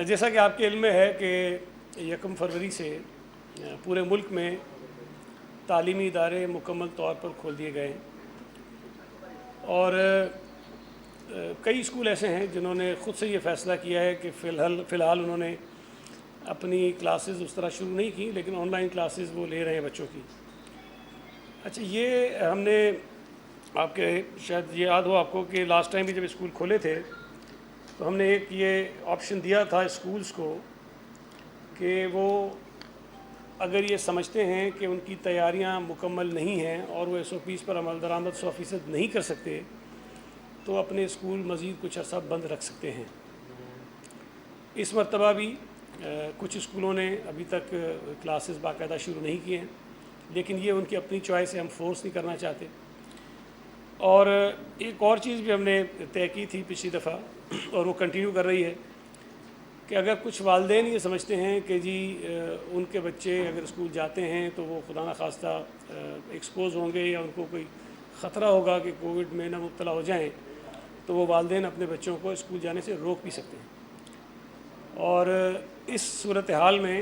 جیسا کہ آپ کے علم میں ہے کہ 1 فروری سے پورے ملک میں تعلیمی ادارے مکمل طور پر کھول دیے گئے ہیں، اور کئی اسکول ایسے ہیں جنہوں نے خود سے یہ فیصلہ کیا ہے کہ فی الحال انہوں نے اپنی کلاسز اس طرح شروع نہیں کی، لیکن آن لائن کلاسز وہ لے رہے ہیں بچوں کی۔ اچھا، یہ ہم نے آپ کے شاید یہ یاد ہو آپ کو کہ لاسٹ ٹائم بھی جب اسکول کھولے تھے تو ہم نے ایک یہ آپشن دیا تھا اسکولز کو کہ وہ اگر یہ سمجھتے ہیں کہ ان کی تیاریاں مکمل نہیں ہیں اور وہ SOPs پر عمل درآمد 100% نہیں کر سکتے تو اپنے اسکول مزید کچھ عرصہ بند رکھ سکتے ہیں۔ اس مرتبہ بھی کچھ اسکولوں نے ابھی تک کلاسز باقاعدہ شروع نہیں کیے ہیں، لیکن یہ ان کی اپنی چوائس ہے، ہم فورس نہیں کرنا چاہتے۔ اور ایک اور چیز بھی ہم نے طے کی تھی پچھلی دفعہ اور وہ کنٹینیو کر رہی ہے کہ اگر کچھ والدین یہ سمجھتے ہیں کہ جی ان کے بچے اگر اسکول جاتے ہیں تو وہ خدا نخواستہ ایکسپوز ہوں گے یا ان کو کوئی خطرہ ہوگا کہ کووڈ میں نہ مبتلا ہو جائیں، تو وہ والدین اپنے بچوں کو اسکول جانے سے روک بھی سکتے ہیں۔ اور اس صورتحال میں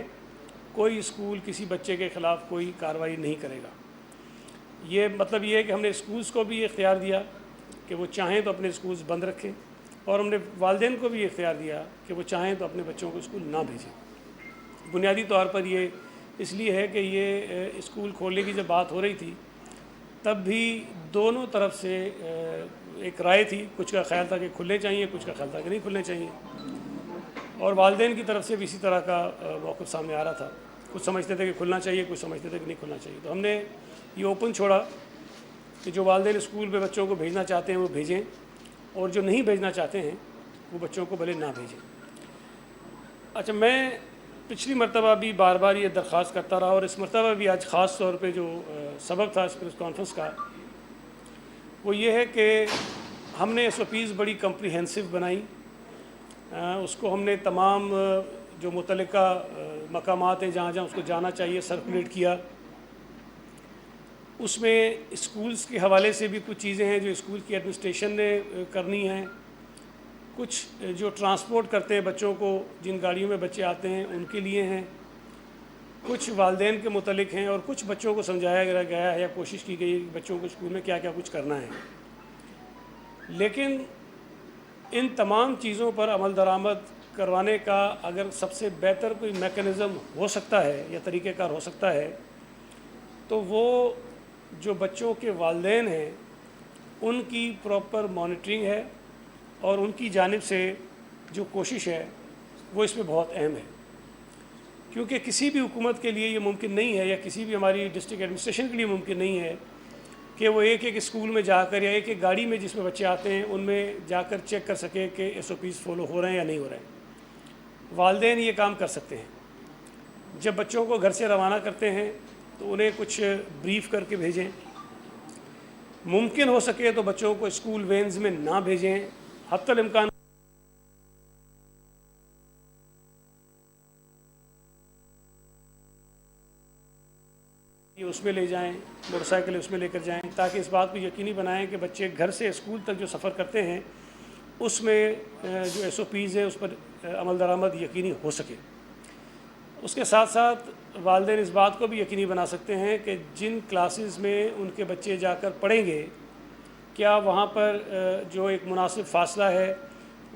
کوئی اسکول کسی بچے کے خلاف کوئی کارروائی نہیں کرے گا۔ یہ مطلب یہ ہے کہ ہم نے اسکولز کو بھی یہ اختیار دیا کہ وہ چاہیں تو اپنے اسکولز بند رکھیں، اور ہم نے والدین کو بھی یہ اختیار دیا کہ وہ چاہیں تو اپنے بچوں کو اسکول نہ بھیجیں۔ بنیادی طور پر یہ اس لیے ہے کہ یہ اسکول کھولنے کی جب بات ہو رہی تھی تب بھی دونوں طرف سے ایک رائے تھی، کچھ کا خیال تھا کہ کھلنے چاہیے، کچھ کا خیال تھا کہ نہیں کھلنے چاہیے، اور والدین کی طرف سے بھی اسی طرح کا موقف سامنے آ رہا تھا۔ کچھ سمجھتے تھے کہ کھلنا چاہیے، کچھ سمجھتے تھے کہ نہیں کھلنا چاہیے۔ تو ہم نے یہ اوپن چھوڑا کہ جو والدین اسکول میں بچوں کو بھیجنا چاہتے ہیں وہ بھیجیں، اور جو نہیں بھیجنا چاہتے ہیں وہ بچوں کو بھلے نہ بھیجیں۔ اچھا، میں پچھلی مرتبہ بھی بار بار یہ درخواست کرتا رہا، اور اس مرتبہ بھی آج خاص طور پہ جو سبب تھا اس پریس کانفرنس کا وہ یہ ہے کہ ہم نے SOPs بڑی کمپریہنسو بنائی۔ اس کو ہم نے تمام جو متعلقہ مقامات ہیں جہاں جہاں اس کو جانا چاہیے سرکولیٹ کیا۔ اس میں اسکولز کے حوالے سے بھی کچھ چیزیں ہیں جو اسکول کی ایڈمنسٹریشن نے کرنی ہیں، کچھ جو ٹرانسپورٹ کرتے ہیں بچوں کو، جن گاڑیوں میں بچے آتے ہیں ان کے لیے ہیں، کچھ والدین کے متعلق ہیں، اور کچھ بچوں کو سمجھایا گیا ہے یا کوشش کی گئی ہے کہ بچوں کو اسکول میں کیا کیا کچھ کرنا ہے۔ لیکن ان تمام چیزوں پر عمل درآمد کروانے کا اگر سب سے بہتر کوئی میکانزم ہو سکتا ہے یا طریقہ کار ہو سکتا ہے تو وہ جو بچوں کے والدین ہیں ان کی پراپر مانیٹرنگ ہے، اور ان کی جانب سے جو کوشش ہے وہ اس میں بہت اہم ہے، کیونکہ کسی بھی حکومت کے لیے یہ ممکن نہیں ہے، یا کسی بھی ہماری ڈسٹرکٹ ایڈمنسٹریشن کے لیے ممکن نہیں ہے کہ وہ ایک ایک اسکول میں جا کر یا ایک ایک گاڑی میں جس میں بچے آتے ہیں ان میں جا کر چیک کر سکے کہ SOPs فالو ہو رہے ہیں یا نہیں ہو رہے ہیں۔ والدین یہ کام کر سکتے ہیں، جب بچوں کو گھر سے روانہ کرتے ہیں تو انہیں کچھ بریف کر کے بھیجیں، ممکن ہو سکے تو بچوں کو اسکول وینز میں نہ بھیجیں، حتی الامکان اس میں لے جائیں، موٹر سائیکل اس میں لے کر جائیں، تاکہ اس بات کو یقینی بنائیں کہ بچے گھر سے اسکول تک جو سفر کرتے ہیں اس میں جو SOPs ہیں اس پر عمل درآمد یقینی ہو سکے۔ اس کے ساتھ ساتھ والدین اس بات کو بھی یقینی بنا سکتے ہیں کہ جن کلاسز میں ان کے بچے جا کر پڑھیں گے کیا وہاں پر جو ایک مناسب فاصلہ ہے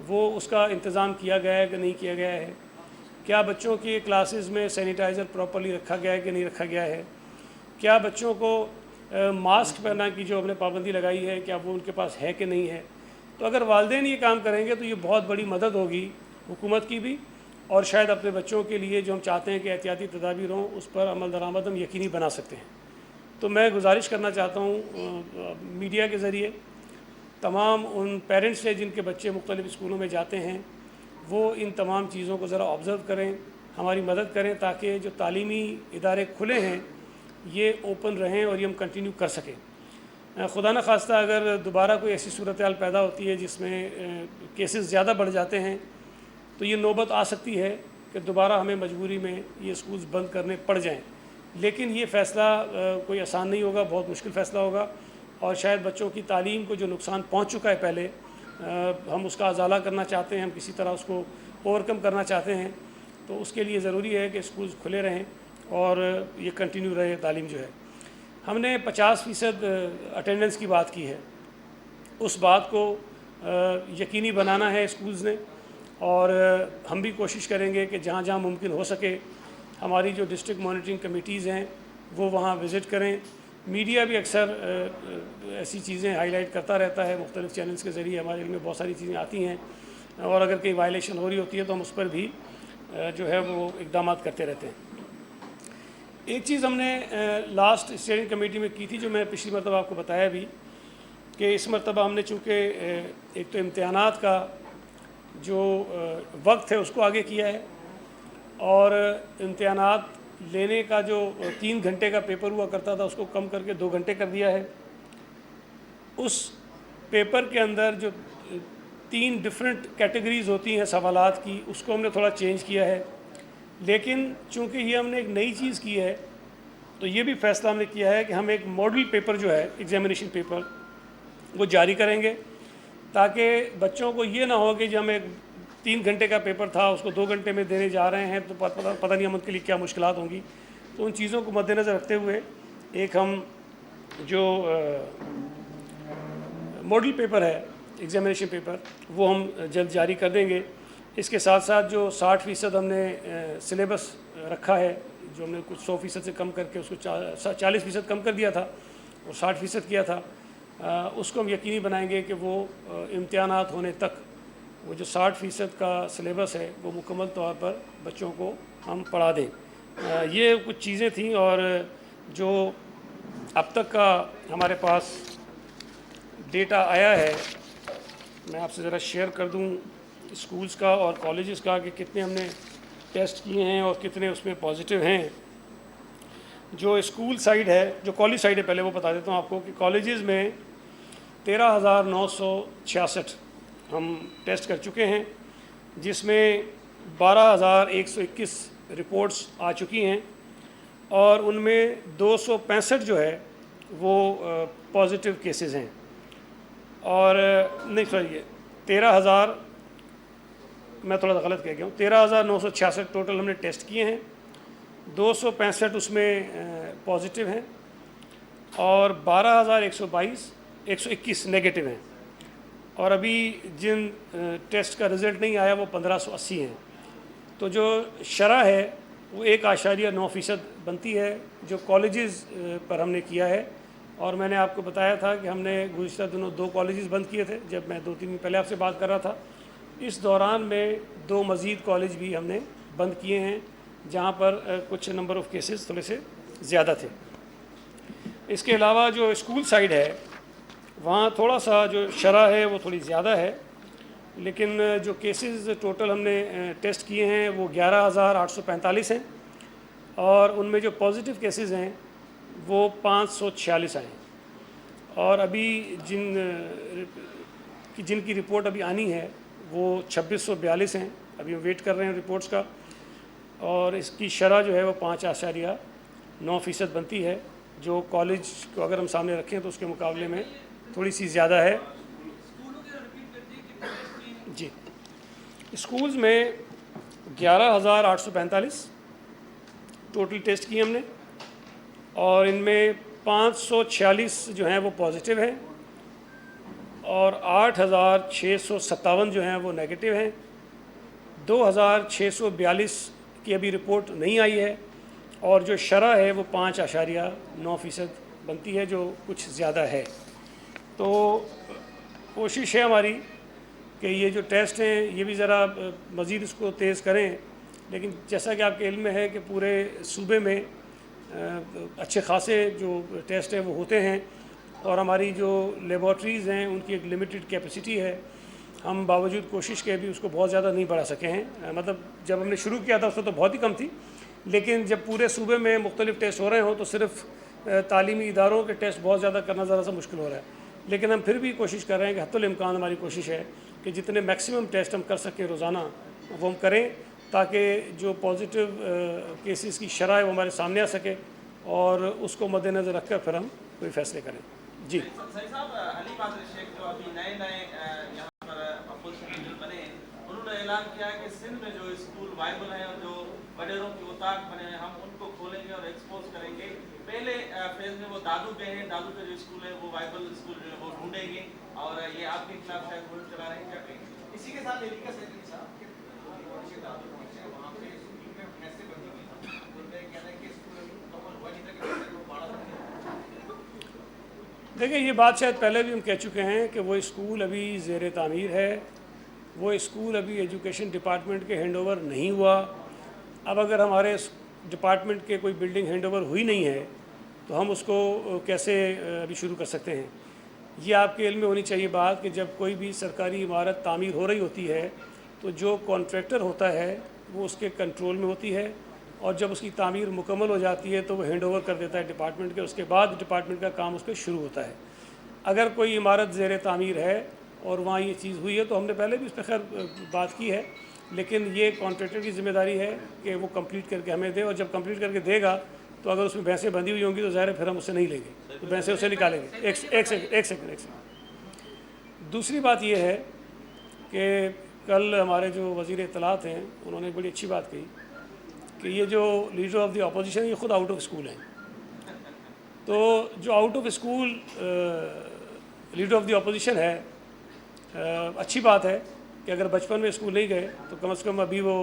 وہ اس کا انتظام کیا گیا ہے کہ نہیں کیا گیا ہے، کیا بچوں کی کلاسز میں سینیٹائزر پراپرلی رکھا گیا ہے کہ نہیں رکھا گیا ہے، کیا بچوں کو ماسک پہننا کی جو ہم نے پابندی لگائی ہے کیا وہ ان کے پاس ہے کہ نہیں ہے۔ تو اگر والدین یہ کام کریں گے تو یہ بہت بڑی مدد ہوگی حکومت کی بھی، اور شاید اپنے بچوں کے لیے جو ہم چاہتے ہیں کہ احتیاطی تدابیر ہوں اس پر عمل درآمد ہم یقینی بنا سکتے ہیں۔ تو میں گزارش کرنا چاہتا ہوں میڈیا کے ذریعے تمام ان پیرنٹس سے جن کے بچے مختلف اسکولوں میں جاتے ہیں، وہ ان تمام چیزوں کو ذرا آبزرو کریں، ہماری مدد کریں تاکہ جو تعلیمی ادارے کھلے ہیں یہ اوپن رہیں اور یہ ہم کنٹینیو کر سکیں۔ خدا نہ خواستہ اگر دوبارہ کوئی ایسی صورتحال پیدا ہوتی ہے جس میں کیسز زیادہ بڑھ جاتے ہیں تو یہ نوبت آ سکتی ہے کہ دوبارہ ہمیں مجبوری میں یہ اسکولز بند کرنے پڑ جائیں، لیکن یہ فیصلہ کوئی آسان نہیں ہوگا، بہت مشکل فیصلہ ہوگا، اور شاید بچوں کی تعلیم کو جو نقصان پہنچ چکا ہے پہلے ہم اس کا ازالہ کرنا چاہتے ہیں، ہم کسی طرح اس کو اوورکم کرنا چاہتے ہیں، تو اس کے لیے ضروری ہے کہ اسکولز کھلے رہیں اور یہ کنٹینیو رہے تعلیم جو ہے۔ ہم نے 50% اٹینڈنس کی بات کی ہے، اس بات کو یقینی بنانا ہے اسکولز نے، اور ہم بھی کوشش کریں گے کہ جہاں جہاں ممکن ہو سکے ہماری جو ڈسٹرکٹ مانیٹرنگ کمیٹیز ہیں وہ وہاں وزٹ کریں۔ میڈیا بھی اکثر ایسی چیزیں ہائی لائٹ کرتا رہتا ہے، مختلف چینلز کے ذریعے ہمارے علم میں بہت ساری چیزیں آتی ہیں، اور اگر کہیں وائلیشن ہو رہی ہوتی ہے تو ہم اس پر بھی جو ہے وہ اقدامات کرتے رہتے ہیں۔ ایک چیز ہم نے لاسٹ اسٹیئرنگ کمیٹی میں کی تھی، جو میں پچھلی مرتبہ آپ کو بتایا بھی، کہ اس مرتبہ ہم نے چونکہ ایک تو امتحانات کا جو وقت ہے اس کو آگے کیا ہے، اور امتحانات لینے کا جو 3 گھنٹے کا پیپر ہوا کرتا تھا اس کو کم کر کے 2 گھنٹے کر دیا ہے۔ اس پیپر کے اندر جو 3 ڈفرینٹ کیٹیگریز ہوتی ہیں سوالات کی، اس کو ہم نے تھوڑا چینج کیا ہے، لیکن چونکہ یہ ہم نے ایک نئی چیز کی ہے تو یہ بھی فیصلہ ہم نے کیا ہے کہ ہم ایک ماڈل پیپر جو ہے ایگزامینیشن پیپر وہ جاری کریں گے، تاکہ بچوں کو یہ نہ ہو کہ جو ہم ایک 3 گھنٹے کا پیپر تھا اس کو 2 گھنٹے میں دینے جا رہے ہیں تو پتہ نہیں ہم ان کے لیے کیا مشکلات ہوں گی۔ تو ان چیزوں کو مد نظر رکھتے ہوئے ایک ہم جو ماڈل پیپر ہے ایگزامینیشن پیپر وہ ہم جلد جاری کر دیں گے۔ اس کے ساتھ ساتھ جو 60% ہم نے سلیبس رکھا ہے، جو ہم نے کچھ 100% سے کم کر کے اس کو 40% کم کر دیا تھا اور 60% کیا تھا، اس کو ہم یقینی بنائیں گے کہ وہ امتحانات ہونے تک وہ جو 60% کا سلیبس ہے وہ مکمل طور پر بچوں کو ہم پڑھا دیں۔ یہ کچھ چیزیں تھیں، اور جو اب تک کا ہمارے پاس ڈیٹا آیا ہے میں آپ سے ذرا شیئر کر دوں اسکولز کا اور کالجز کا، کہ کتنے ہم نے ٹیسٹ کیے ہیں اور کتنے اس میں پازیٹیو ہیں۔ جو اسکول سائڈ ہے، جو کالج سائڈ ہے پہلے وہ بتا دیتا ہوں آپ کو، کہ کالجز میں 13,966 ہم ٹیسٹ کر چکے ہیں، جس میں 12,121 رپورٹس آ چکی ہیں، اور ان میں 265 جو ہے وہ پازیٹیو کیسز ہیں، اور نہیں سوری 13,000 میں تھوڑا سا غلط کہہ گیا ہوں، 13,966 ٹوٹل ہم نے ٹیسٹ کیے ہیں، 265 اس میں پازیٹیو ہیں، اور 12,121 نیگیٹو ہیں، اور ابھی جن ٹیسٹ کا رزلٹ نہیں آیا وہ 1,580 ہیں۔ تو جو شرح ہے وہ 1.9% بنتی ہے جو کالجز پر ہم نے کیا ہے، اور میں نے آپ کو بتایا تھا کہ ہم نے گزشتہ دنوں 2 کالجز بند کیے تھے، جب میں 2-3 دن پہلے آپ سے بات کر رہا تھا۔ اس دوران میں 2 مزید کالج بھی ہم نے بند کیے ہیں، جہاں پر کچھ نمبر آف کیسز تھوڑے سے زیادہ تھے۔ اس کے علاوہ جو اسکول سائڈ ہے وہاں تھوڑا سا جو شرح ہے وہ تھوڑی زیادہ ہے، لیکن جو کیسز ٹوٹل ہم نے ٹیسٹ کیے ہیں وہ 11,845 ہیں، اور ان میں جو پازیٹیو کیسز ہیں وہ 546 آئے ہیں، اور ابھی جن کی رپورٹ ابھی آنی ہے وہ 2,642 ہیں، ابھی ہم ویٹ کر رہے ہیں رپورٹس کا، اور اس کی شرح جو ہے وہ 5.9% بنتی ہے، جو کالج کو اگر ہم سامنے رکھیں تو اس کے مقابلے میں تھوڑی سی زیادہ ہے۔ جی، اسکولز میں 11,845 ٹوٹل ٹیسٹ کیے ہم نے، اور ان میں 546 جو ہیں وہ پازیٹیو ہیں، اور 8,657 جو ہیں وہ نیگیٹو ہیں، 2,642 کی ابھی رپورٹ نہیں آئی ہے، اور جو شرح ہے وہ 5.9% بنتی ہے، جو کچھ زیادہ ہے۔ تو کوشش ہے ہماری کہ یہ جو ٹیسٹ ہیں یہ بھی ذرا مزید اس کو تیز کریں، لیکن جیسا کہ آپ کے علم میں ہے کہ پورے صوبے میں اچھے خاصے جو ٹیسٹ ہیں وہ ہوتے ہیں، اور ہماری جو لیبارٹریز ہیں ان کی ایک لمیٹڈ کیپیسٹی ہے، ہم باوجود کوشش کے بھی اس کو بہت زیادہ نہیں بڑھا سکے ہیں۔ مطلب جب ہم نے شروع کیا تھا اس وقت تو بہت ہی کم تھی، لیکن جب پورے صوبے میں مختلف ٹیسٹ ہو رہے ہوں تو صرف تعلیمی اداروں کے ٹیسٹ بہت زیادہ کرنا ذرا سا مشکل ہو رہا ہے، لیکن ہم پھر بھی کوشش کر رہے ہیں کہ حتی الامکان ہماری کوشش ہے کہ جتنے میکسیمم ٹیسٹ ہم کر سکیں روزانہ وہ ہم کریں، تاکہ جو پازیٹیو کیسز کی شرح ہے وہ ہمارے سامنے آ سکے، اور اس کو مد نظر رکھ کر پھر ہم کوئی فیصلے کریں۔ جی صحیح صاحب، علی بادر شیخ جو ابھی نئے یہاں پر ऐलान किया है कि सिंध में जो स्कूल वाइबल हैं और जो वडेरों की औताक बने हैं हम उनको खोलेंगे और एक्सपोज करेंगे। पहले फेज में वो दादू गए हैं, दादू के जो स्कूल है वो वाइबल स्कूल जो है वो ढूंढेंगे और ये आपके खिलाफ शायद मुहिम चला रहे हैं, क्या कहेंगे? इसी के साथ लेडी का सेक्रेटरी साहब के दादू वहाँ पे स्कूल में कैसे बनी हुई उनका कहना है कि स्कूल मुकम्मल हुआ नहीं था कि वो बाड़ा। देखिए, ये बात शायद पहले भी हम कह चुके हैं कि वो स्कूल अभी ज़ेर तामीर है, वो स्कूल अभी एजुकेशन डिपार्टमेंट के हैंड ओवर नहीं हुआ। अब अगर हमारे डिपार्टमेंट के कोई बिल्डिंग हैंड ओवर हुई नहीं है तो हम उसको कैसे अभी शुरू कर सकते हैं। ये आपके इल्म में होनी चाहिए बात कि जब कोई भी सरकारी इमारत तामीर हो रही होती है तो जो कॉन्ट्रैक्टर होता है वो उसके कंट्रोल में होती है, और जब उसकी तामीर मुकम्मल हो जाती है तो वो हैंड ओवर कर देता है डिपार्टमेंट के, उसके बाद डिपार्टमेंट का काम उस पर शुरू होता है। अगर कोई इमारत ज़ेर तामीर है और वहाँ ये चीज़ हुई है तो हमने पहले भी उस पर खैर बात की है, लेकिन ये कॉन्ट्रैक्टर की ज़िम्मेदारी है कि वो कंप्लीट करके हमें दे, और जब कंप्लीट करके देगा तो अगर उसमें भैंसें बंधी हुई होंगी तो ज़ाहिर है फिर हम उससे नहीं लेंगे, तो भैंसें उससे निकालेंगे। एक सेकंड। दूसरी बात ये है कि कल हमारे जो वज़ीर इत्तलात हैं उन्होंने बड़ी अच्छी बात कही कि ये जो लीडर ऑफ द अपोजिशन ये ख़ुद आउट ऑफ स्कूल हैं। तो जो out of school leader of the opposition है, अच्छी बात है कि अगर बचपन में स्कूल नहीं गए तो कम से कम अभी वो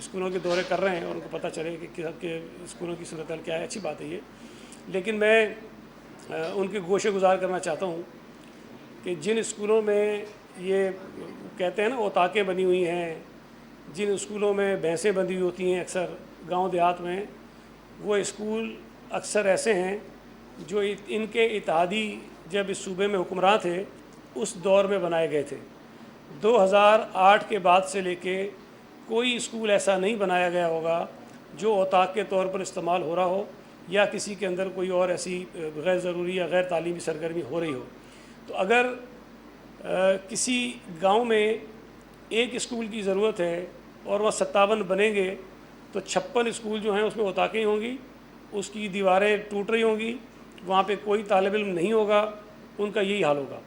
स्कूलों के दौरे कर रहे हैं और उनको पता चले कि स्कूलों की सूरत क्या है। अच्छी बात है ये, लेकिन मैं उनके गोशे गुजार करना चाहता हूँ कि जिन स्कूलों में ये कहते हैं ना औताकें बनी हुई हैं, जिन स्कूलों में भैंसें बंधी हुई होती हैं अक्सर गांव देहात में, वो स्कूल अक्सर ऐसे हैं जो इनके इत्तेहादी जब इस सूबे में हुक्मरान थे उस दौर में बनाए गए थे। 2008 के बाद से लेके कोई स्कूल ऐसा नहीं बनाया गया होगा जो औताक के तौर पर इस्तेमाल हो रहा हो या किसी के अंदर कोई और ऐसी गैर ज़रूरी या गैर तालीमी सरगर्मी हो रही हो। तो अगर किसी गांव में एक स्कूल की ज़रूरत है और वह 57 बनेंगे तो 56 स्कूल जो हैं उसमें औताकें होंगी, उसकी दीवारें टूट रही होंगी, वहाँ पे कोई तालिब इल्म नहीं होगा, उनका यही हाल होगा।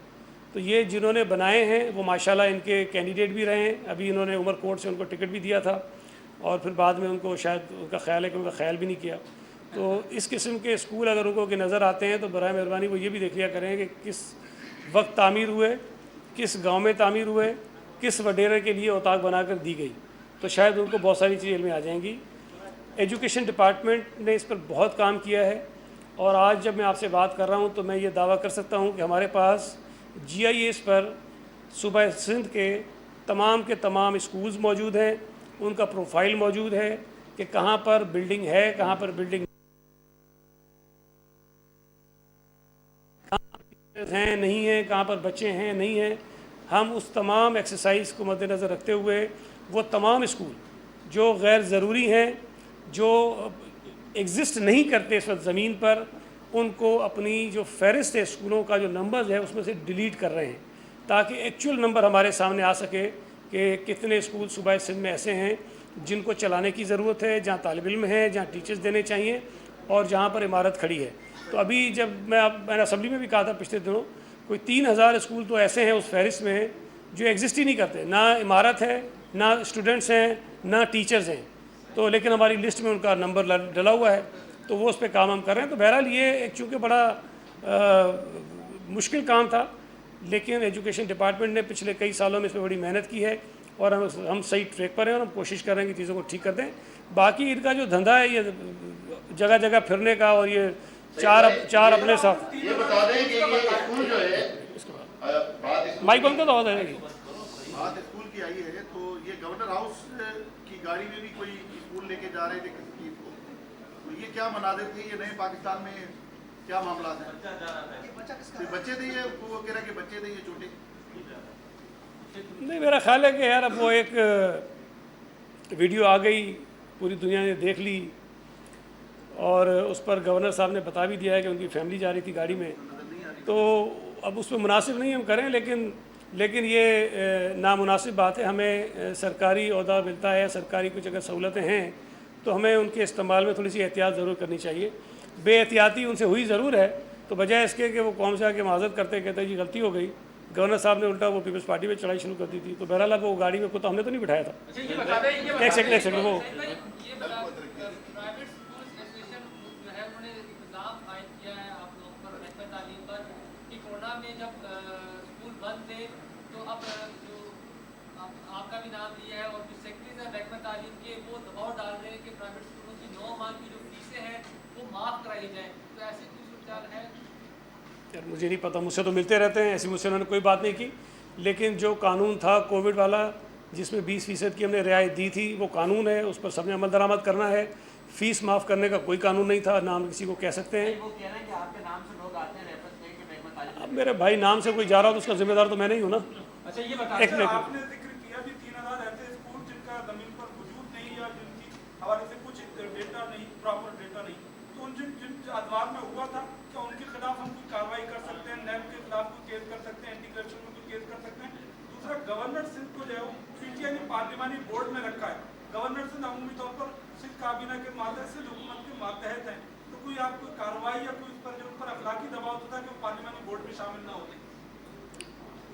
तो ये जिन्होंने बनाए हैं वो माशाल्लाह इनके कैंडिडेट भी रहे हैं, अभी इन्होंने उमरकोट से उनको टिकट भी दिया था और फिर बाद में उनको शायद उनका ख्याल है कि उनका ख्याल भी नहीं किया। तो इस किस्म के स्कूल अगर उनको के नज़र आते हैं तो बराए मेहरबानी वो ये भी देख लिया करें कि किस वक्त तामीर हुए, किस गांव में तामीर हुए, किस वडेरे के लिए औताक बनाकर दी गई, तो शायद उनको बहुत सारी चीज़ें में आ जाएंगी। एजुकेशन डिपार्टमेंट ने इस पर बहुत काम किया है और आज जब मैं आपसे बात कर रहा हूँ तो मैं ये दावा कर सकता हूँ कि हमारे पास GIS पर सूबा सिंध के तमाम स्कूल्स मौजूद हैं, उनका प्रोफाइल मौजूद है कि कहाँ पर बिल्डिंग है, कहाँ पर बिल्डिंग हैं नहीं है, कहाँ पर बच्चे हैं नहीं हैं। हम उस तमाम एक्सरसाइज को मद्देनज़र रखते हुए वो तमाम स्कूल जो गैर ज़रूरी हैं, जो एग्ज़िस्ट नहीं करते इस वक्त ज़मीन पर, उनको अपनी जो फ़हरिस्त है स्कूलों का जो नंबर्स है उसमें से डिलीट कर रहे हैं ताकि एक्चुअल नंबर हमारे सामने आ सके कि कितने स्कूल सूबा सिंध में ऐसे हैं जिनको चलाने की ज़रूरत है, जहाँ तालिब इल्म है, जहाँ टीचर्स देने चाहिए और जहाँ पर इमारत खड़ी है। तो अभी जब मैंने असम्बली में भी कहा था पिछले दिनों, कोई 3000 स्कूल तो ऐसे हैं उस फहरिस्त में जो एग्जिस्ट ही नहीं करते, ना इमारत है, ना स्टूडेंट्स हैं, ना टीचर्स हैं। तो लेकिन हमारी लिस्ट में उनका नंबर डला हुआ है, तो वो उस पर काम हम कर रहे हैं। तो बहरहाल ये एक चूँकि बड़ा मुश्किल काम था, लेकिन एजुकेशन डिपार्टमेंट ने पिछले कई सालों में इस पर बड़ी मेहनत की है और हम सही ट्रैक पर हैं और हम कोशिश कर रहे हैं कि चीज़ों को ठीक कर दें। बाकी इनका जो धंधा है ये जगह जगह फिरने का और ये चार अपने साथ, ये बता दें कि ये स्कूल जो है माइक बंद कर दो, बात स्कूल की आई है, तो ये गवर्नर हाउस की गाड़ी में भी कोई स्कूल लेके जा रहे थे किसी को, तो ये क्या मनाजिर थे, ये नए पाकिस्तान में क्या मामला है? बच्चे थे ये, वो कह रहा कि बच्चे थे ये छोटे। नहीं, मेरा ख्याल है कि यार अब वो एक वीडियो आ गई, पूरी दुनिया ने देख ली और उस पर गवर्नर साहब ने बता भी दिया है कि उनकी फैमिली जा रही थी गाड़ी में, तो अब उस पर मुनासिब नहीं हम करें, लेकिन ये नामुनासिब बात है। हमें सरकारी ओहदा मिलता है, सरकारी कुछ अगर सहूलतें हैं तो हमें उनके इस्तेमाल में थोड़ी सी एहतियात ज़रूर करनी चाहिए। बेएहतियाती उनसे हुई ज़रूर है, तो बजाय इसके कि वो कौम से आके माज़रत करते कहते जी गलती हो गई, गवर्नर साहब ने उल्टा वो पीपल्स पार्टी पे चढ़ाई शुरू कर दी थी। तो बहरहाल अब वो गाड़ी में को तो हमने तो नहीं बिठाया था। एक सेकंड वो प्राइवेट स्कूल एसोसिएशन जो है उन्होंने इल्जाम आयद किया है आप लोगों पर, महकमा तालीम पर, कि कोरोना में जब स्कूल बंद थे तो अब जो आपका भी नाम लिया है और जो सेक्रेटरीज हैं महकमा तालीम के वो दबाव डाल रहे हैं कि प्राइवेट स्कूलों की 9 माह की जो फीसें हैं वो माफ़ कराई जाएँ। तो ऐसी कोई सूरत है? यार मुझे नहीं पता, मुझसे तो मिलते रहते हैं, ऐसी मुझसे उन्होंने कोई बात नहीं की। लेकिन जो कानून था कोविड वाला जिसमें 20% की हमने रियायत दी थी, वो कानून है, उस पर सबने अमल दरामद करना है। फ़ीस माफ़ करने का कोई कानून नहीं था, नाम किसी को कह सकते हैं। वो कह रहे हैं कि आपके नाम से लोग आते हैं रेफरेंस में कि महकमा तालीम। अब मेरे भाई नाम से कोई जा रहा हो तो उसका जिम्मेदार तो मैं नहीं हूँ ना। अच्छा ये बता एक मिनट, आपने जिक्र किया भी 3000 ऐसे स्कूल जिनका जमीन पर वजूद नहीं या जिनकी हवाले से कुछ डेटा नहीं, प्रॉपर डेटा नहीं, तो उन जिन अदवार में हुआ था क्या उनके खिलाफ हम कोई कार्रवाई कर सकते हैं? नैब के खिलाफ कोई केस कर सकते हैं? इंटीग्रेशन में कोई केस कर सकते हैं? दूसरा, गवर्नर सिंध को जो है पीटीआई ने पार्लिमानी बोर्ड में रखा है। गवर्नर सिंध अमूमी तौर पर सिंध काबीना के मातहत सिंध हुकूमत के मातहत हैं, तो कोई आप कोई कार्रवाई या कोई उस पर जो उन पर अखलाकी दबाव होता है कि वो पार्लिमानी बोर्ड में शामिल ना होते?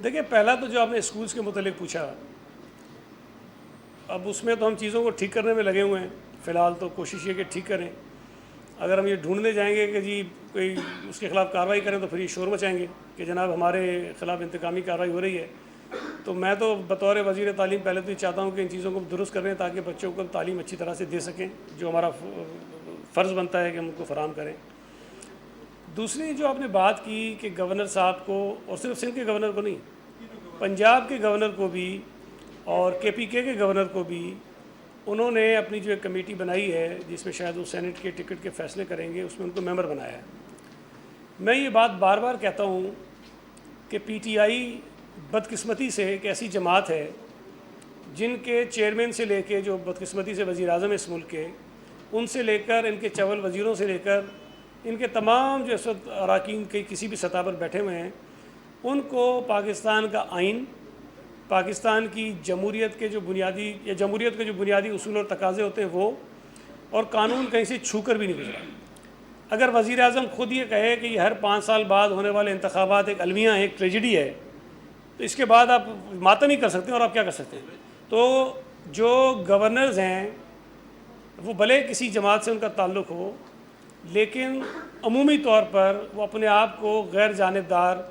देखिए, पहला तो जो आपने स्कूल्स के मुतालिक पूछा, अब उसमें तो हम चीज़ों को ठीक करने में लगे हुए हैं। फ़िलहाल तो कोशिश ये कि ठीक करें। अगर हम ये ढूंढने जाएंगे कि जी कोई उसके ख़िलाफ़ कार्रवाई करें तो फिर ये शोर मचाएंगे कि जनाब हमारे ख़िलाफ़ इंतकामी कार्रवाई हो रही है। तो मैं तो बतौर वज़ीर तालीम पहले तो ये चाहता हूँ कि इन चीज़ों को दुरुस्त करें ताकि बच्चों को तालीम अच्छी तरह से दे सकें, जो हमारा फ़र्ज़ बनता है कि हम उनको फ़राहम करें। दूसरी जो आपने बात की कि गवर्नर साहब को, और सिर्फ सिंध के गवर्नर को नहीं, पंजाब के गवर्नर को भी और KPK के गवर्नर को भी, उन्होंने अपनी जो एक कमेटी बनाई है जिसमें शायद वो सेनेट के टिकट के फ़ैसले करेंगे, उसमें उनको मेंबर बनाया है। मैं ये बात बार बार कहता हूँ कि PTI बदकिस्मती से एक ऐसी जमात है जिनके चेयरमैन से लेके, जो बदकिस्मती से वज़ीर आज़म इस मुल्क के, उनसे लेकर इनके चवल वज़ीरों से लेकर इनके तमाम जो इस वक्त अरकान के किसी भी सतह पर बैठे हुए हैं, उनको पाकिस्तान का आइन, पाकिस्तान की जमहूरियत के जो बुनियादी या जमहूरियत के जो बुनियादी उसूल और तकाज़े होते हैं वो, और कानून कहीं से छू कर भी नहीं गुजरा। अगर वज़ीर आज़म ख़ुद ये कहे कि ये हर 5 साल बाद होने वाले इंतखाबात एक अलमिया है, एक ट्रेजिडी है, तो इसके बाद आप मातम ही कर सकते हैं और आप क्या कर सकते हैं। तो जो गवर्नर्स हैं वो भले किसी जमात से उनका ताल्लुक़ हो, लेकिन अमूमी तौर पर वो अपने आप को गैर जानिबदार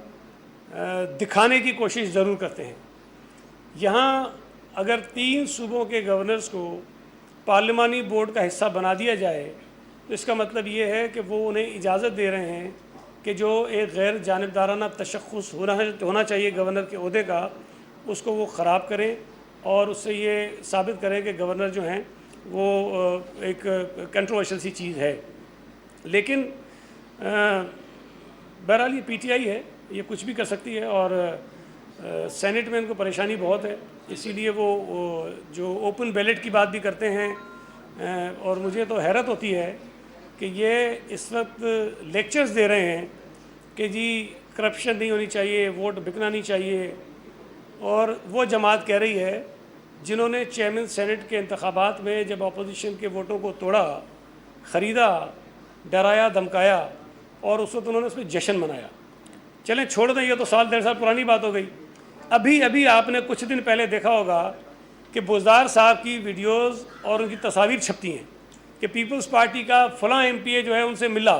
दिखाने की कोशिश ज़रूर करते हैं। यहाँ अगर 3 सूबों के गवर्नर्स को पार्लिमानी बोर्ड का हिस्सा बना दिया जाए तो इसका मतलब ये है कि वो उन्हें इजाज़त दे रहे हैं कि जो एक गैर जानिबदाराना तशख़्ख़ुस होना चाहिए गवर्नर के ओहदे का, उसको वो ख़राब करें और उससे ये साबित करें कि गवर्नर जो हैं वो एक कंट्रोवर्शियल सी चीज़ है। लेकिन बहरहाल ये PTI है, ये कुछ भी कर सकती है, और सेनेट में इनको परेशानी बहुत है, इसीलिए वो जो ओपन बैलेट की बात भी करते हैं। और मुझे तो हैरत होती है कि ये इस वक्त लेक्चर्स दे रहे हैं कि जी करप्शन नहीं होनी चाहिए, वोट बिकना नहीं चाहिए, और वो जमात कह रही है जिन्होंने चेयरमैन सेनेट के इंतखाबात में जब अपोजिशन के वोटों को तोड़ा, ख़रीदा, डराया, धमकाया, और उस वक्त उन्होंने उस पर जश्न मनाया। चलें छोड़ दें, ये तो साल 1.5 साल पुरानी बात हो गई। अभी आपने कुछ दिन पहले देखा होगा कि बुज़दार साहब की वीडियोस और उनकी तस्वीर छपती हैं कि पीपल्स पार्टी का फ़लाँ MPA जो है उनसे मिला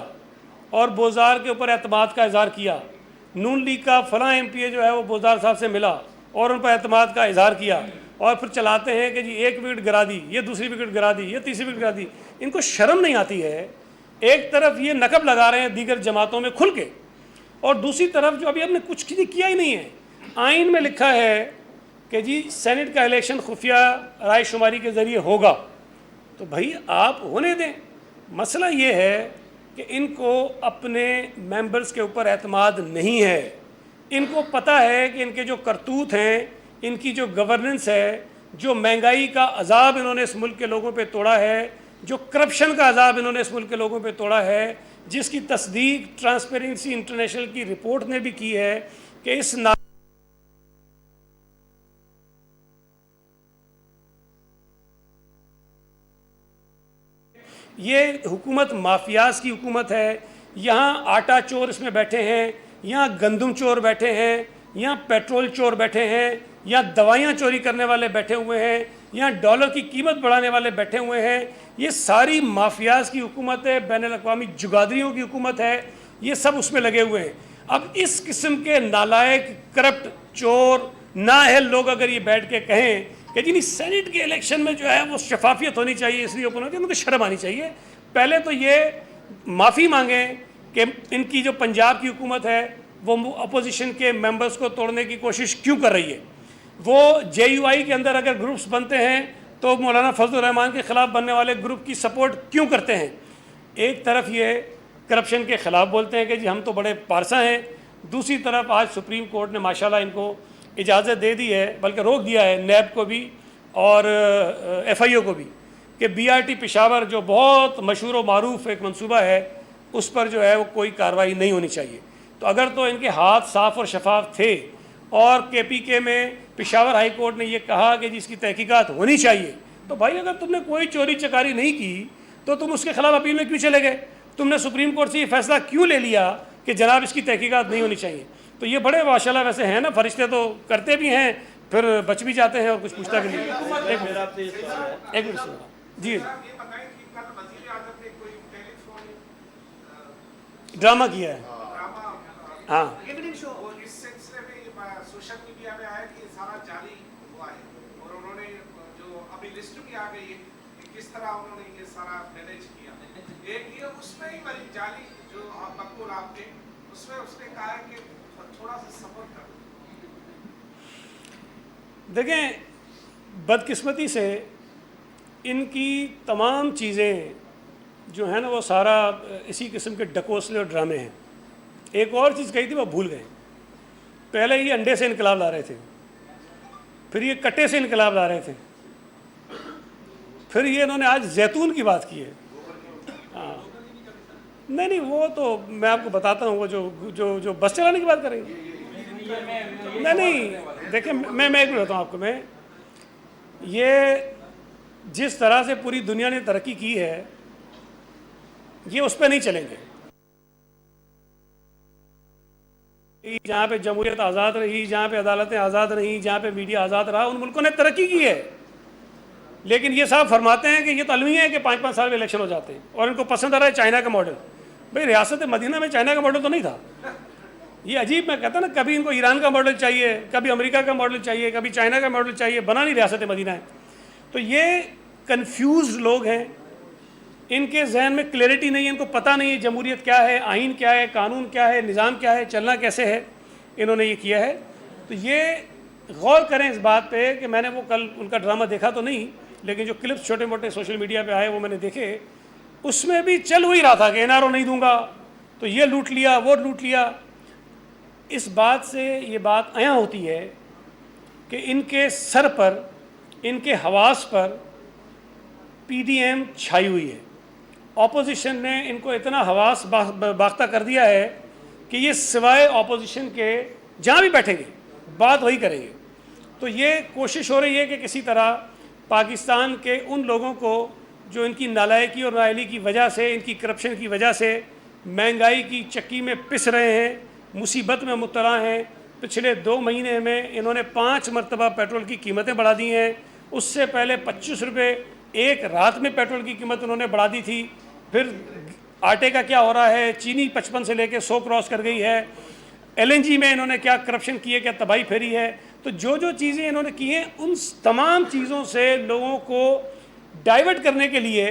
और बुज़दार के ऊपर एतमाद का इज़हार किया। नून लीग का फ़लाँ MPA जो है वो बुज़दार साहब से मिला और उन पर एतमाद का इज़हार किया, और फिर चलाते हैं कि जी 1 विकेट गिरा दी, ये दूसरी विकेट गिरा दी, ये तीसरी विकेट गिरा दी। इनको शर्म नहीं आती है। एक तरफ ये नकब लगा रहे हैं दीगर जमातों में खुल के, और दूसरी तरफ जो अभी हमने कुछ किया ही नहीं है। आइन में लिखा है कि जी सेनेट का इलेक्शन खुफिया राय शुमारी के ज़रिए होगा, तो भाई आप होने दें। मसला ये है कि इनको अपने मेंबर्स के ऊपर एतमाद नहीं है। इनको पता है कि इनके जो करतूत हैं, इनकी जो गवर्नेंस है, जो महंगाई का अजाब इन्होंने इस मुल्क के लोगों पे तोड़ा है, जो करप्शन का अजाब इन्होंने इस मुल्क के लोगों पे तोड़ा है, जिसकी तस्दीक ट्रांसपेरेंसी इंटरनेशनल की रिपोर्ट ने भी की है कि इस ये हुकूमत माफियाज की हुकूमत है। यहाँ आटा चोर इसमें बैठे हैं, यहाँ गंदम चोर बैठे हैं, यहाँ पेट्रोल चोर बैठे हैं, यहाँ दवाइयाँ चोरी करने वाले बैठे हुए हैं, यहाँ डॉलर की कीमत बढ़ाने वाले बैठे हुए हैं। ये सारी माफियाज की हुकूमत है, बैनुल-अक़वामी जुगादरियों की हुकूमत है, ये सब उसमें लगे हुए हैं। अब इस किस्म के नालायक, करप्ट, चोर, नाअहल लोग अगर ये बैठ के कहें कि जी नहीं सेनेट के इलेक्शन में जो है वो शफाफियत होनी चाहिए, इसलिए ओपन होती है, उनको शर्म आनी चाहिए। पहले तो ये माफ़ी मांगें कि इनकी जो पंजाब की हुकूमत है वो अपोजिशन के मेंबर्स को तोड़ने की कोशिश क्यों कर रही है। वो JUI के अंदर अगर ग्रुप्स बनते हैं तो मौलाना फजल रहमान के ख़िलाफ़ बनने वाले ग्रुप की सपोर्ट क्यों करते हैं। एक तरफ ये करप्शन के ख़िलाफ़ बोलते हैं कि जी हम तो बड़े पारसा हैं, दूसरी तरफ आज सुप्रीम कोर्ट ने माशाल्लाह इनको इजाज़त दे दी है, बल्कि रोक दिया है नैब को भी और FIO को भी कि BRT पेशावर जो बहुत मशहूर व मारूफ एक मंसूबा है उस पर जो है वो कोई कार्रवाई नहीं होनी चाहिए। तो अगर तो इनके हाथ साफ़ और शफाफ थे और KPK में पेशावर हाई कोर्ट ने ये कहा कि जिसकी तहकीकात होनी चाहिए, तो भाई अगर तुमने कोई चोरी चकारी नहीं की तो तुम उसके खिलाफ अपील में क्यों चले गए। तुमने सुप्रीम कोर्ट से ये फैसला क्यों ले लिया कि जनाब इसकी तहकीकात नहीं होनी चाहिए। तो ये बड़े माशाल्लाह वैसे हैं ना, फरिश्ते तो करते भी हैं फिर बच भी जाते हैं और कुछ पूछता भी नहीं। एक मिनट जी, ड्रामा किया है। हाँ, इस सिलसिले में सोशल मीडिया में आया कि सारा जाली हुआ है और उन्होंने जो अभी लिस्ट भी आ गई है कि किस तरह उन्होंने ये सारा मैनेज किया। एक ये उसमें ही वाली जाली जो मकबूल आपके उसमें उसने कहा है कि थोड़ा सा सब्र कर। देखें बदकिस्मती से इनकी तमाम चीज़ें जो है ना वो सारा इसी किस्म के डकोसले और ड्रामे हैं। एक और चीज़ कही थी वो भूल गए। पहले ये अंडे से इनकलाब ला रहे थे, फिर ये कट्टे से इनकलाब ला रहे थे, फिर ये इन्होंने आज जैतून की बात की है। हाँ, नहीं वो तो मैं आपको बताता हूँ, वो जो बस चलाने की बात करेंगे। नहीं देखिए मैं एक मिनट बताता हूँ आपको। मैं ये जिस तरह से पूरी दुनिया ने तरक्की की है ये उस पर नहीं चलेंगे। जहाँ पे जमहूरियत आज़ाद रही, जहाँ पे अदालतें आज़ाद रहीं, जहाँ पे मीडिया आज़ाद रहा, उन मुल्कों ने तरक्की की है। लेकिन ये साहब फरमाते हैं कि ये तो अलमी है कि 5-5 साल में इलेक्शन हो जाते हैं और इनको पसंद आ रहा है चाइना का मॉडल। भाई रियासत मदीना में चाइना का मॉडल तो नहीं था। ये अजीब, मैं कहता ना कभी इनको ईरान का मॉडल चाहिए, कभी अमेरिका का मॉडल चाहिए, कभी चाइना का मॉडल चाहिए, बना नहीं रियासत मदीना है। तो ये कन्फ्यूज़ लोग हैं, इनके जहन में क्लैरिटी नहीं है, इनको पता नहीं है जमहूरियत क्या है, आइन क्या है, कानून क्या है, निज़ाम क्या है, चलना कैसे है। इन्होंने ये किया है। तो ये गौर करें इस बात पे कि मैंने वो कल उनका ड्रामा देखा तो नहीं, लेकिन जो क्लिप्स छोटे मोटे सोशल मीडिया पे आए वो मैंने देखे। उसमें भी चल हुई रहा था कि NRO नहीं दूंगा तो ये लूट लिया, वो लूट लिया। इस बात से ये बात आया होती है कि इनके सर पर, इनके हवास पर PDM छाई हुई है। ऑपोजिशन ने इनको इतना हवास बाख्ता कर दिया है कि ये सिवाय ऑपोजिशन के जहाँ भी बैठेंगे बात वही करेंगे। तो ये कोशिश हो रही है कि किसी तरह पाकिस्तान के उन लोगों को जो इनकी नालायकी और नाअहली की वजह से, इनकी करप्शन की वजह से महंगाई की चक्की में पिस रहे हैं, मुसीबत में मुब्तला हैं। पिछले 2 महीने में इन्होंने 5 मरतबा पेट्रोल की कीमतें बढ़ा दी हैं। उससे पहले 25 रुपये एक रात में पेट्रोल की कीमत उन्होंने बढ़ा दी थी। फिर आटे का क्या हो रहा है, चीनी 55 से लेकर 100 क्रॉस कर गई है। LNG में इन्होंने क्या करप्शन की है, क्या तबाही फेरी है। तो जो चीज़ें इन्होंने की हैं उन तमाम चीज़ों से लोगों को डाइवर्ट करने के लिए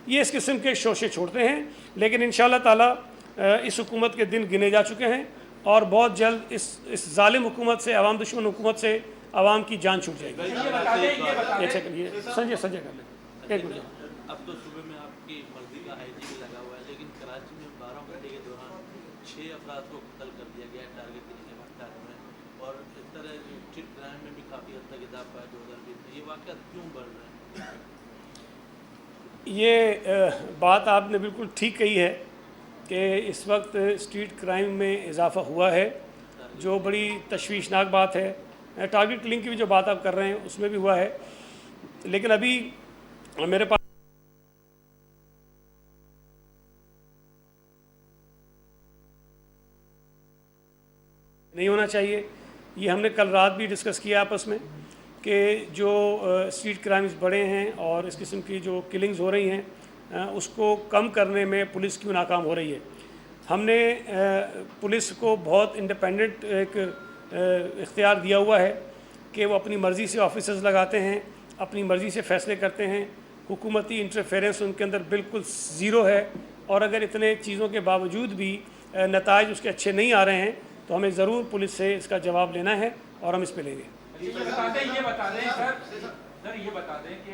ये इस किस्म के शोशे छोड़ते हैं। लेकिन इंशाअल्लाह ताला इस हुकूमत के दिन गिने जा चुके हैं और बहुत जल्द इस जालिम हुकूमत से, अवाम दुश्मन हुकूमत से अवाम की जान छूट जाएगी। संजय कर ले एक मिनट। अब तो सुबह में आपकी मर्जी का IG भी लगा हुआ है, लेकिन कराची में 12 घंटे के दौरान 6 अफराद को कत्ल कर दिया गया है टारगेट के वाक़यात में। और इस तरह स्ट्रीट क्राइम में भी काफ़ी हद तक इजाफा है 2020 में। ये वाक़यात क्यों बढ़ रहे हैं? ये बात आपने बिल्कुल ठीक कही है कि इस वक्त स्ट्रीट क्राइम में इजाफा हुआ है, जो बड़ी तशवीशनाक बात है। टारगेट किलिंग की भी जो बात आप कर रहे हैं उसमें भी हुआ है। लेकिन अभी मेरे पास नहीं होना चाहिए। یہ ہم نے کل رات بھی ڈسکس کیا آپس میں کہ جو اسٹریٹ کرائمز بڑھے ہیں اور اس قسم کی جو کلنگز ہو رہی ہیں اس کو کم کرنے میں پولیس کیوں ناکام ہو رہی ہے. ہم نے پولیس کو بہت انڈیپینڈنٹ ایک اختیار دیا ہوا ہے کہ وہ اپنی مرضی سے آفیسرز لگاتے ہیں, اپنی مرضی سے فیصلے کرتے ہیں, حکومتی انٹرفیرنس ان کے اندر بالکل زیرو ہے, اور اگر اتنے چیزوں کے باوجود بھی نتائج اس کے اچھے نہیں آ رہے ہیں تو ہمیں ضرور پولیس سے اس کا جواب لینا ہے اور ہم اس پہ لیں گے. یہ بتا دیں کہ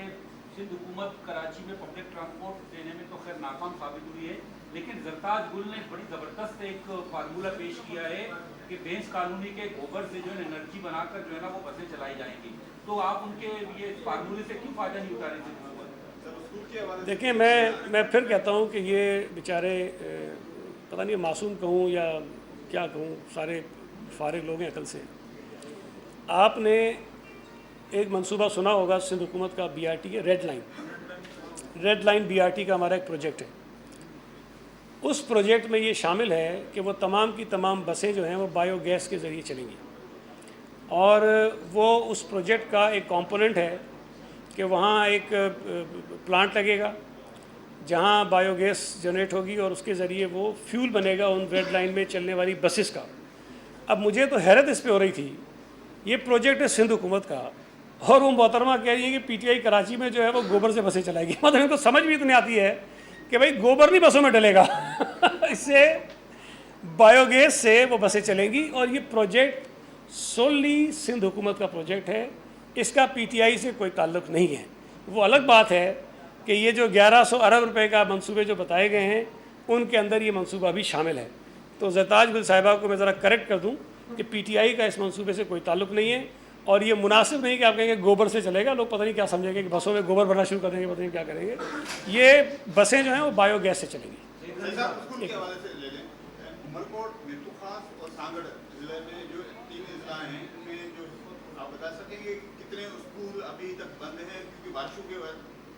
سندھ حکومت کراچی میں پبلک ٹرانسپورٹ دینے میں تو خیر ناکام ثابت ہوئی ہے, لیکن زرتاج گل نے بڑی زبردست ایک فارمولہ پیش کیا ہے کہ بینس کالونی کے گوبر سے جو ہے انرجی بنا کر جو ہے نا وہ بسیں چلائی جائیں گی. تو آپ ان کے یہ فارمولے سے کیوں فائدہ نہیں اٹھا رہے تھے؟ دیکھیں میں پھر کہتا ہوں کہ یہ بیچارے پتہ نہیں معصوم کہوں یا کیا کہوں, سارے فارغ لوگ ہیں عقل سے. آپ نے ایک منصوبہ سنا ہوگا سندھ حکومت کا BRT کے ریڈ لائن BRT کا ہمارا ایک پروجیکٹ ہے. اس پروجیکٹ میں یہ شامل ہے کہ وہ تمام کی تمام بسیں جو ہیں وہ بایو گیس کے ذریعے چلیں گی, اور وہ اس پروجیکٹ کا ایک کمپوننٹ ہے کہ وہاں ایک پلانٹ لگے گا جہاں بایو گیس جنریٹ ہوگی اور اس کے ذریعے وہ فیول بنے گا ان ریڈ لائن میں چلنے والی بسز کا. اب مجھے تو حیرت اس پہ ہو رہی تھی, یہ پروجیکٹ ہے سندھ حکومت کا اور وہ محترمہ کہہ رہی ہے کہ PTI کراچی میں جو ہے وہ گوبر سے بسیں چلائے گی. مطلب ان کو سمجھ بھی اتنی آتی ہے کہ بھائی گوبر نہیں بسوں میں ڈلے گا اس سے بایو گیس سے وہ بسیں چلیں گی. اور یہ پروجیکٹ سوللی سندھ حکومت کا پروجیکٹ ہے, اس کا PTI سے کوئی تعلق نہیں ہے. وہ الگ بات ہے کہ یہ جو 1100 ارب روپے کا منصوبے جو بتائے گئے ہیں ان کے اندر یہ منصوبہ بھی شامل ہے. تو زرتاج گل صاحبہ کو میں ذرا کریکٹ کر دوں کہ PTI کا اس منصوبے سے کوئی تعلق نہیں ہے, اور یہ مناسب نہیں کہ آپ کہیں گے گوبر سے چلے گا. لوگ پتہ نہیں کیا سمجھیں گے کہ بسوں میں گوبر بھرنا شروع کر دیں گے, پتہ نہیں کیا کریں گے. یہ بسیں جو ہیں وہ بایو گیس سے چلیں گی. اسکول کے حوالے سے لے لیں, عمرکوٹ, میرپور خاص اور سانگڑ ضلع میں جو 3 اضلاع ہیں ان میں جو آپ بتا سکیں گے کتنے اسکول ابھی تک بند ہیں, کیونکہ بارشوں کے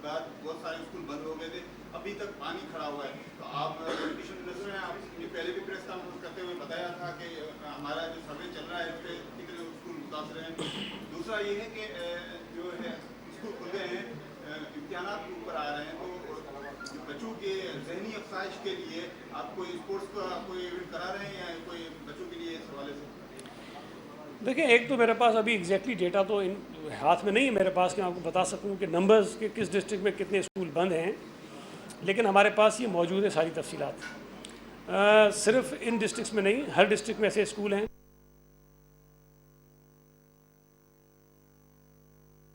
بعد بہت سارے اسکول بند ہو گئے تھے, ابھی تک پانی کھڑا ہوا ہے. تو آپ ایجوکیشن منسٹر ہیں, آپ نے پہلے بھی پریس کانفرنس کرتے ہوئے بتایا تھا کہ ہمارا جو سروے چل رہا ہے اس پہ کتنے اسکول متاثر ہیں. دوسرا یہ ہے کہ جو ہے اسکول کھل گئے ہیں, امتحانات کے اوپر آ رہے ہیں, تو بچوں کے ذہنی افزائش کے لیے آپ کوئی اسپورٹس کا کوئی ایونٹ کرا رہے ہیں یا کوئی بچوں کے لیے اس حوالے سے؟ دیکھیں, ایک تو میرے پاس ابھی ایگزیکٹلی ڈیٹا تو ہاتھ میں نہیں ہے میرے پاس کہ میں آپ کو بتا سکوں کہ نمبرز کے کس ڈسٹرکٹ میں کتنے اسکول بند ہیں, لیکن ہمارے پاس یہ موجود ہے ساری تفصیلات. صرف ان ڈسٹرکٹس میں نہیں, ہر ڈسٹرکٹ میں ایسے اسکول ہیں.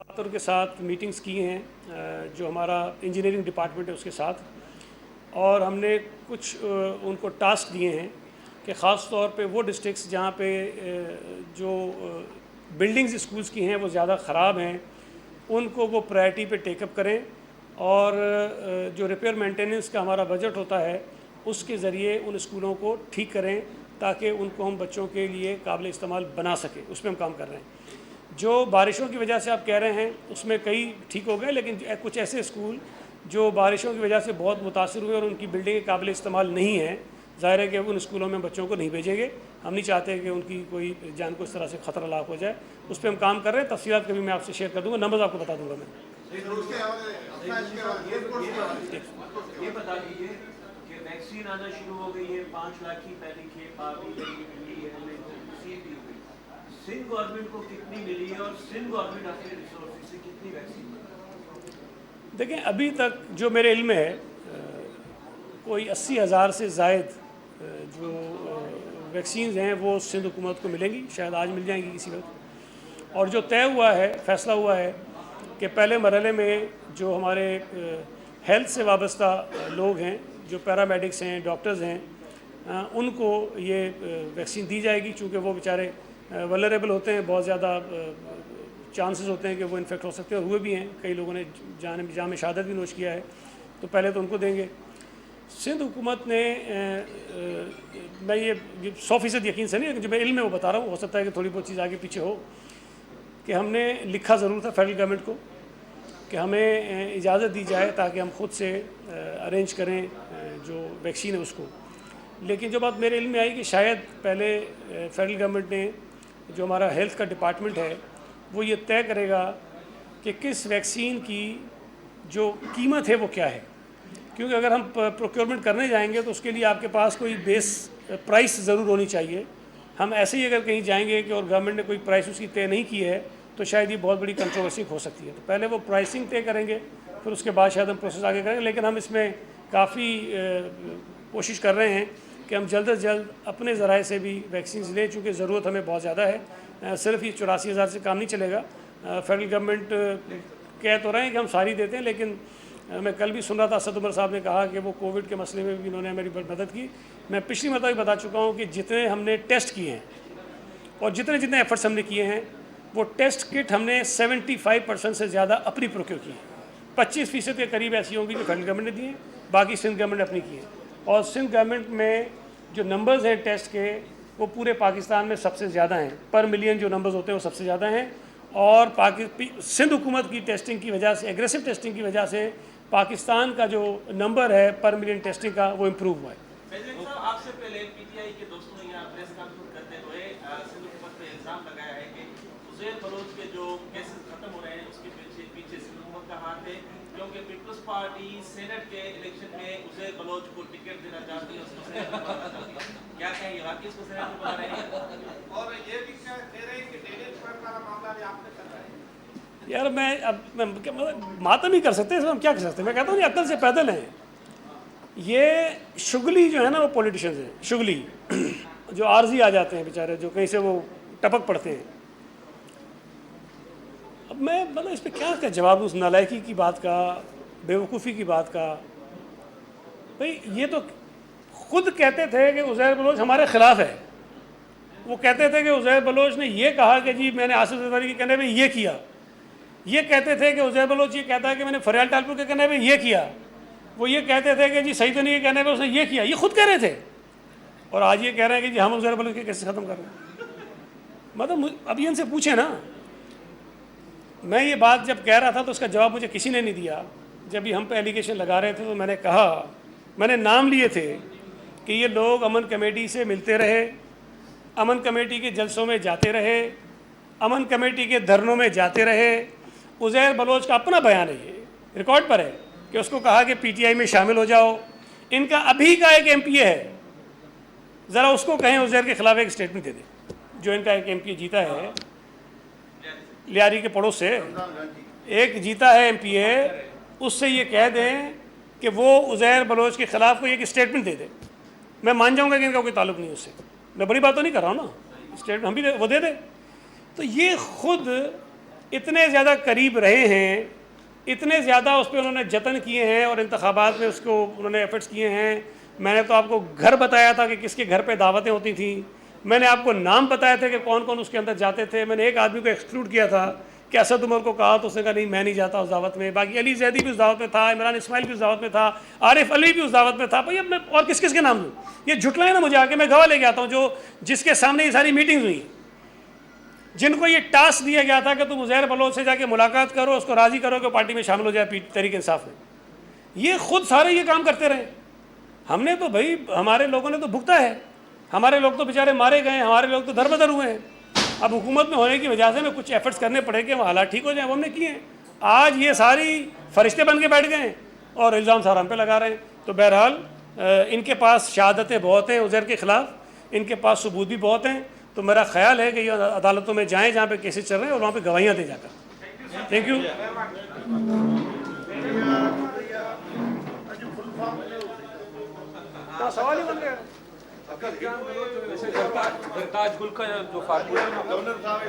دفتر کے ساتھ میٹنگز کی ہیں جو ہمارا انجینئرنگ ڈپارٹمنٹ ہے اس کے ساتھ, اور ہم نے کچھ ان کو ٹاسک دیے ہیں کہ خاص طور پہ وہ ڈسٹرکٹس جہاں پہ جو بلڈنگز اسکولس کی ہیں وہ زیادہ خراب ہیں ان کو وہ پرائرٹی پہ ٹیک اپ کریں, اور جو ریپیئر مینٹیننس کا ہمارا بجٹ ہوتا ہے اس کے ذریعے ان اسکولوں کو ٹھیک کریں تاکہ ان کو ہم بچوں کے لیے قابل استعمال بنا سکیں. اس پہ ہم کام کر رہے ہیں. جو بارشوں کی وجہ سے آپ کہہ رہے ہیں اس میں کئی ٹھیک ہو گئے, لیکن کچھ ایسے اسکول جو بارشوں کی وجہ سے بہت متاثر ہوئے اور ان کی بلڈنگیں قابل استعمال نہیں ہیں, ظاہر ہے کہ ان اسکولوں میں بچوں کو نہیں بھیجیں گے. ہم نہیں چاہتے کہ ان کی کوئی جان کو اس طرح سے خطرہ لاحق ہو جائے. اس پہ ہم کام کر رہے ہیں. تفصیلات کبھی میں آپ سے شیئر کر دوں گا, نمبرز آپ کو بتا دوں گا میں. یہ بتا دیجیے کہ ویکسین آنا شروع ہو گئی ہے, 5 لاکھ کی پہلی کھیپ آ گئی ہے, ریسیو بھی ہو گئی. سندھ گورنمنٹ کو کتنی ملی ہے اور سندھ گورنمنٹ اپنے ریسورسز سے کتنی ویکسین؟ دیکھیں, ابھی تک جو میرے علم میں ہے کوئی 80,000 سے زائد جو ویکسینز ہیں وہ سندھ حکومت کو ملیں گی, شاید آج مل جائیں گی کسی وقت. اور جو طے ہوا ہے, فیصلہ ہوا ہے کہ پہلے مرحلے میں جو ہمارے ہیلتھ سے وابستہ لوگ ہیں, جو پیرامیڈکس ہیں, ڈاکٹرز ہیں, ان کو یہ ویکسین دی جائے گی, چونکہ وہ بیچارے ولریبل ہوتے ہیں, بہت زیادہ چانسز ہوتے ہیں کہ وہ انفیکٹ ہو سکتے ہیں, اور ہوئے بھی ہیں. کئی لوگوں نے جام شہادت بھی نوش کیا ہے, تو پہلے تو ان کو دیں گے. سندھ حکومت نے, میں یہ 100% یقین سے نہیں, لیکن جو میں علم میں وہ بتا رہا ہوں, ہو سکتا ہے کہ تھوڑی بہت چیز آگے پیچھے ہو, کہ ہم نے لکھا ضرور تھا فیڈرل گورنمنٹ کو کہ ہمیں اجازت دی جائے تاکہ ہم خود سے ارینج کریں جو ویکسین ہے اس کو. لیکن جو بات میرے علم میں آئی کہ شاید پہلے فیڈرل گورنمنٹ نے जो हमारा हेल्थ का डिपार्टमेंट है वो ये तय करेगा कि किस वैक्सीन की जो कीमत है वो क्या है, क्योंकि अगर हम प्रोक्योरमेंट करने जाएंगे तो उसके लिए आपके पास कोई बेस प्राइस ज़रूर होनी चाहिए। हम ऐसे ही अगर कहीं जाएंगे कि और गवर्नमेंट ने कोई प्राइस उसकी तय नहीं की है तो शायद ये बहुत बड़ी कंट्रोवर्सी हो सकती है। तो पहले वो प्राइसिंग तय करेंगे, फिर उसके बाद शायद हम प्रोसेस आगे करेंगे। लेकिन हम इसमें काफ़ी कोशिश कर रहे हैं कि हम जल्द से जल्द अपने ज़राए से भी वैक्सीन लें, चूँकि ज़रूरत हमें बहुत ज़्यादा है। सिर्फ ये 84,000 से काम नहीं चलेगा। फेडरल गवर्नमेंट कह तो रहे हैं कि हम सारी देते हैं, लेकिन मैं कल भी सुन रहा था असद उमर साहब ने कहा कि वो कोविड के मसले में भी इन्होंने मेरी मदद की। मैं पिछली मरतबा भी बता चुका हूँ कि जितने हमने टेस्ट किए हैं और जितने एफर्ट्स हमने किए हैं वो टेस्ट किट हमने 75% से ज़्यादा अपनी प्रोक्योर की है। 25% के करीब ऐसी होंगी जो फेडरल गवर्नमेंट ने दी हैं, बाकी सिंध गवर्नमेंट ने अपनी की है। और सिंध गवर्नमेंट में जो नंबर्स हैं टेस्ट के वो पूरे पाकिस्तान में सबसे ज़्यादा हैं, पर मिलियन जो नंबर्स होते हैं वो सबसे ज़्यादा हैं। और सिंध हुकूमत की टेस्टिंग की वजह से, एग्रेसिव टेस्टिंग की वजह से पाकिस्तान का जो नंबर है पर मिलियन टेस्टिंग का वो इम्प्रूव हुआ है। प्रेसिडेंट साहब, आपसे पहले पीटीआई के दोस्तों ने यहाँ प्रेस कॉन्फ्रेंस करते हुए सिंध हुकूमत पे इल्ज़ाम लगाया है कि उज़ैर बलोच के जो केसेस खत्म हो रहे हैं उसके पीछे सिंध हुकूमत का हाथ है, क्योंकि पीपल्स पार्टी सेनेट के इलेक्शन में उज़ैर बलोच को टिकट देना चाहती है, उसको सेनेट में बनाना चाहती है। क्या कहेंगे, वाकई उसको सेनेट में बना रहे हैं? और ये भी कह रहे हैं कि डेनिश पर का मामला भी आपने कर रहा है। यार मैं मातम ही कर सकते हैं, इसमें हम क्या कर सकते हैं। मैं कहता हूँ ये अक्ल से पैदल हैं। ये शुगली जो है ना वो पॉलिटिशियंस हैं, शुगली जो आर्जी आ जाते हैं बेचारे, जो कहीं से वो टपक पड़ते हैं। अब मैं मतलब इस पर क्या जवाब दूँ, उस नालायकी की बात का, बेवकूफ़ी की बात का। भाई ये तो खुद कहते थे कि उज़ैर बलोच हमारे ख़िलाफ़ है। वो कहते थे कि उज़ैर बलोच ने ये कहा कि जी मैंने आसिफ ज़रदारी के कहने पे ये किया। ये कहते थे कि उज़ैर बलोच ये कहता है कि मैंने फरियाल टालपुर के कहने पे ये किया। वो ये कहते थे कि जी सईद अली के कहने पे उसने ये किया। ये खुद कह रहे थे और आज ये कह रहे हैं कि जी हम उज़ैर बलोच के केसेस ख़त्म कर रहे हैं। मतलब अब ये इनसे पूछे ना। मैं ये बात जब कह रहा था तो उसका जवाब मुझे किसी ने नहीं दिया। जब ये हम पे एलिगेशन लगा रहे थे तो मैंने कहा, मैंने नाम लिए थे कि ये लोग अमन कमेटी से मिलते रहे, अमन कमेटी के जलसों में जाते रहे, अमन कमेटी के धरनों में जाते रहे। उज़ैर बलोच का अपना बयान है, ये रिकॉर्ड पर है कि उसको कहा कि पीटीआई में शामिल हो जाओ। इनका अभी का एक एमपीए है, ज़रा उसको कहें उज़ैर के ख़िलाफ़ एक स्टेटमेंट दे दे। जो इनका एक एमपीए जीता है लियारी के पड़ोस से, एक जीता है एमपीए, उससे ये कह दें कि वो उज़ैर बलोच के ख़िलाफ़ कोई एक स्टेटमेंट दे दे। मैं मान जाऊँगा कि इनका कोई ताल्लुक़ नहीं है उससे। मैं बड़ी बात तो नहीं कर रहा हूँ ना, स्टेटमेंट हम भी वो दे दे। तो ये खुद इतने ज़्यादा करीब रहे हैं, इतने ज़्यादा उस पर उन्होंने जतन किए हैं और इंतखाबात में उसको उन्होंने एफर्ट्स किए हैं। मैंने तो आपको घर बताया था कि किसके घर पे दावतें होती थी। मैंने आपको नाम बताए थे कि कौन कौन उसके अंदर जाते थे। मैंने एक आदमी को एक्सक्लूड किया था कि असद उमर को कहा तो उसने कहा नहीं मैं नहीं जाता उस दावत में। बाकी अली जैदी भी उस दावत में था, इमरान इस्माइल भी उस दावत में था, आरिफ अली भी उस दावत में था। भाई अब मैं और किस किस के नाम दूँ? ये झुटलाए ना मुझे आके, मैं गवाह लेके आता हूँ जो जिसके सामने ये सारी मीटिंग्स हुई, जिनको ये टास्क दिया गया था कि तुम उज़ैर बलोच से जाके मुलाकात करो, उसको राज़ी करो कि पार्टी में शामिल हो जाए तहरीक इंसाफ में। ये खुद सारे ये काम करते रहे। हमने तो भाई हमारे लोगों ने तो भुगता है, हमारे लोग तो बेचारे मारे गए, हमारे लोग तो दरबदर हुए हैं। अब हुकूमत में होने की वजह से मैं कुछ एफर्ट्स करने पड़े कि वो हालात ठीक हो जाए, वो हमने किए हैं। आज ये सारी फरिश्ते बन के बैठ गए हैं और इल्ज़ाम सारा हम पे लगा रहे हैं। तो बहरहाल इनके पास शहादतें बहुत हैं उज़ैर के ख़िलाफ़, इनके पास सबूत भी बहुत हैं। तो मेरा ख्याल है कि ये अदालतों में जाएँ जहाँ पे केसेस चल रहे हैं और वहाँ पे गवाहियाँ दें जाकर। Thank you. सवाल ही बन गया। सरताज गुल का जो फार्मूला गवर्नर साहब